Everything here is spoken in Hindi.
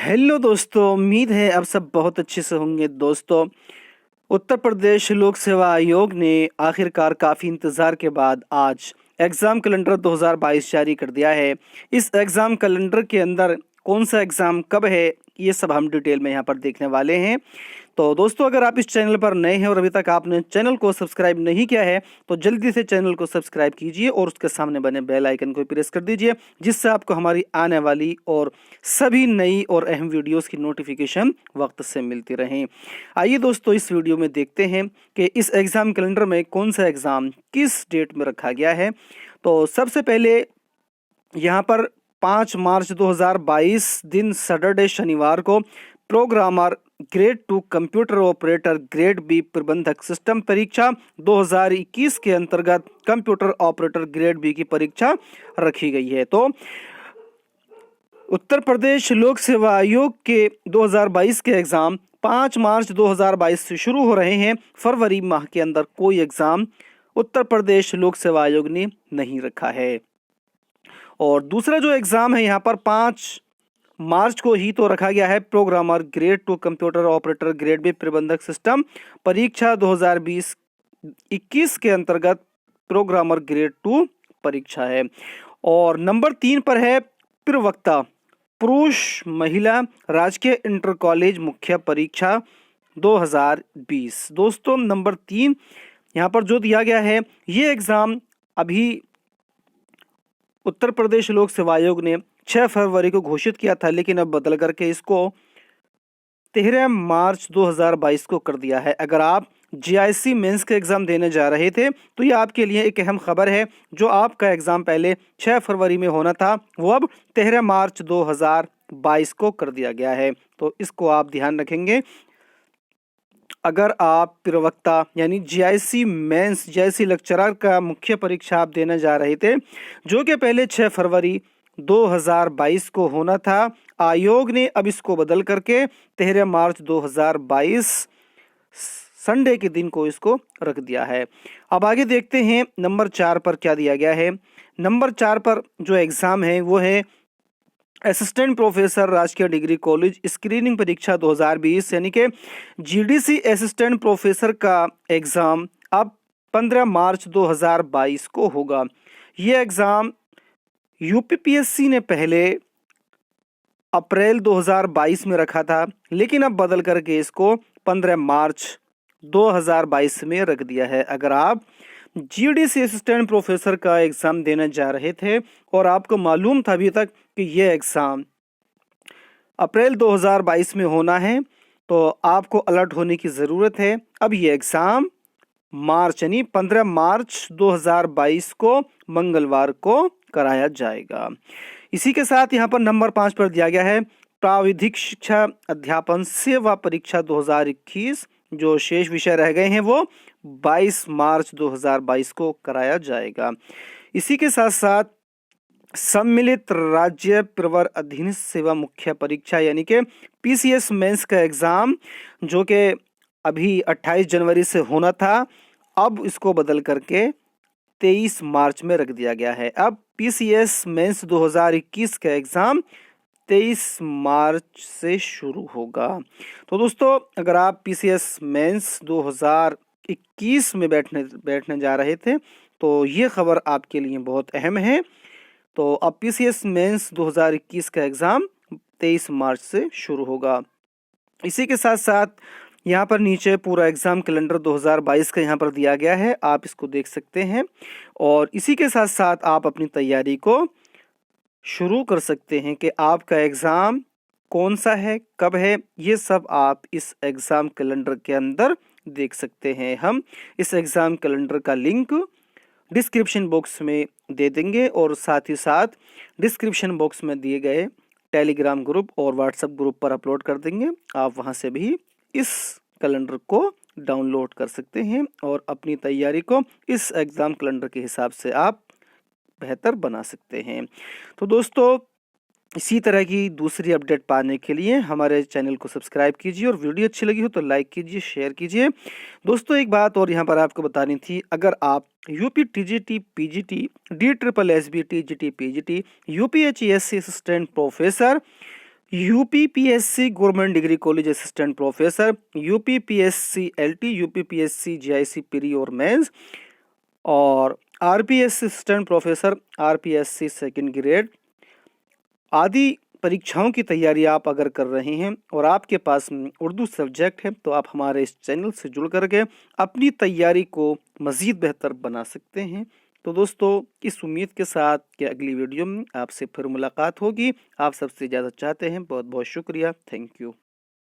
हेलो दोस्तों, उम्मीद है आप सब बहुत अच्छे से होंगे। दोस्तों, उत्तर प्रदेश लोक सेवा आयोग ने आखिरकार काफ़ी इंतज़ार के बाद आज एग्ज़ाम कैलेंडर 2022 जारी कर दिया है। इस एग्ज़ाम कैलेंडर के अंदर कौन सा एग्ज़ाम कब है, ये सब हम डिटेल में यहाँ पर देखने वाले हैं। तो दोस्तों, अगर आप इस चैनल पर नए हैं और अभी तक आपने चैनल को सब्सक्राइब नहीं किया है तो जल्दी से चैनल को सब्सक्राइब कीजिए और उसके सामने बने बेल आइकन को प्रेस कर दीजिए, जिससे आपको हमारी आने वाली और सभी नई और अहम वीडियोस की नोटिफिकेशन वक्त से मिलती रहें। आइए दोस्तों, इस वीडियो में देखते हैं कि इस एग्ज़ाम कैलेंडर में कौन सा एग्ज़ाम किस डेट में रखा गया है। तो सबसे पहले यहाँ पर 5 मार्च 2022 दिन सैटरडे शनिवार को programmer grade 2 computer operator grade B प्रबंधक सिस्टम परीक्षा 2021 के अंतर्गत कंप्यूटर ऑपरेटर ग्रेड बी की परीक्षा रखी गई है। तो उत्तर प्रदेश लोक सेवा आयोग के 2022 के एग्ज़ाम 5 मार्च 2022 से शुरू हो रहे हैं। फरवरी माह के अंदर कोई एग्ज़ाम उत्तर प्रदेश लोक सेवा आयोग ने नहीं रखा है। और दूसरा जो एग्ज़ाम है यहाँ पर 5 मार्च को ही तो रखा गया है। Programmer grade 2 computer operator grade B प्रबंधक सिस्टम परीक्षा 2020-21 के अंतर्गत प्रोग्रामर ग्रेड 2 परीक्षा है। और नंबर 3 पर है प्रवक्ता पुरुष महिला राजकीय इंटर कॉलेज मुख्य परीक्षा 2020। दोस्तों, नंबर 3 यहाँ पर जो दिया गया है, ये एग्ज़ाम अभी उत्तर प्रदेश लोक सेवा आयोग ने 6 फरवरी को घोषित किया था, लेकिन अब बदल करके इसको 13 मार्च 2022 को कर दिया है। अगर आप जीआईसी मेंस के एग्ज़ाम देने जा रहे थे तो ये आपके लिए एक अहम खबर है। जो आपका एग्ज़ाम पहले 6 फरवरी में होना था, वो अब 13 मार्च 2022 को कर दिया गया है। तो इसको आप ध्यान रखेंगे। अगर आप प्रवक्ता यानी जीआईसी मेंस जीआईसी लेक्चरर का मुख्य परीक्षा आप देने जा रहे थे, जो कि पहले 6 फरवरी 2022 को होना था, आयोग ने अब इसको बदल करके 13 मार्च 2022 संडे के दिन को इसको रख दिया है। अब आगे देखते हैं नंबर 4 पर क्या दिया गया है। नंबर 4 पर जो एग्ज़ाम है वो है असिस्टेंट प्रोफेसर राजकीय डिग्री कॉलेज स्क्रीनिंग परीक्षा 2020, यानी कि जीडीसी असिस्टेंट प्रोफेसर का एग्ज़ाम अब 15 मार्च 2022 को होगा। ये एग्ज़ाम यूपीपीएससी ने पहले अप्रैल 2022 में रखा था, लेकिन अब बदल करके इसको 15 मार्च 2022 में रख दिया है। अगर आप जीडीसी असिस्टेंट प्रोफेसर का एग्ज़ाम देने जा रहे थे और आपको मालूम था अभी तक कि ये एग्ज़ाम अप्रैल 2022 में होना है, तो आपको अलर्ट होने की ज़रूरत है। अब ये एग्ज़ाम मार्च यानी 15 मार्च 2022 को मंगलवार को कराया जाएगा। इसी के साथ यहाँ पर नंबर 5 पर दिया गया है प्राविधिक शिक्षा अध्यापन सेवा परीक्षा 2021। जो शेष विषय रह गए हैं वो 22 मार्च 2022 को कराया जाएगा। इसी के साथ साथ सम्मिलित राज्य प्रवर अधीनस्थ सेवा मुख्य परीक्षा यानी कि पीसीएस मेंस का एग्ज़ाम, जो कि अभी 28 जनवरी से होना था, अब इसको बदल करके 23 मार्च में रख दिया गया है। अब पीसीएस मेंस 2021 का एग्ज़ाम 23 मार्च से शुरू होगा। तो दोस्तों, अगर आप पीसीएस मेंस 2021 में बैठने जा रहे थे तो ये खबर आपके लिए बहुत अहम है। तो अब पीसीएस मेंस 2021 का एग्ज़ाम 23 मार्च से शुरू होगा। इसी के साथ साथ यहाँ पर नीचे पूरा एग्ज़ाम कैलेंडर 2022 का यहाँ पर दिया गया है, आप इसको देख सकते हैं। और इसी के साथ साथ आप अपनी तैयारी को शुरू कर सकते हैं कि आपका एग्ज़ाम कौन सा है, कब है, ये सब आप इस एग्ज़ाम कैलेंडर के अंदर देख सकते हैं। हम इस एग्ज़ाम कैलेंडर का लिंक डिस्क्रिप्शन बॉक्स में दे देंगे और साथ ही साथ डिस्क्रिप्शन बॉक्स में दिए गए टेलीग्राम ग्रुप और व्हाट्सएप ग्रुप पर अपलोड कर देंगे। आप वहां से भी इस कैलेंडर को डाउनलोड कर सकते हैं और अपनी तैयारी को इस एग्ज़ाम कैलेंडर के हिसाब से आप बेहतर बना सकते हैं। तो दोस्तों, इसी तरह की दूसरी अपडेट पाने के लिए हमारे चैनल को सब्सक्राइब कीजिए और वीडियो अच्छी लगी हो तो लाइक कीजिए, शेयर कीजिए। दोस्तों, एक बात और यहाँ पर आपको बतानी थी, अगर आप UP TGT PGT D triple SB TGT PGT UPHESC assistant professor UPPSC government degree college assistant professor, UPPSC LT, UPPSC GIC pre और मेंस, और RPSC assistant professor, RPSC second grade आदि परीक्षाओं की तैयारी आप अगर कर रहे हैं और आपके पास उर्दू सब्जेक्ट है तो आप हमारे इस चैनल से जुड़ करके अपनी तैयारी को मज़ीद बेहतर बना सकते हैं। तो दोस्तों, इस उम्मीद के साथ कि अगली वीडियो में आपसे फिर मुलाकात होगी। आप सबसे ज़्यादा चाहते हैं। बहुत बहुत शुक्रिया। Thank you.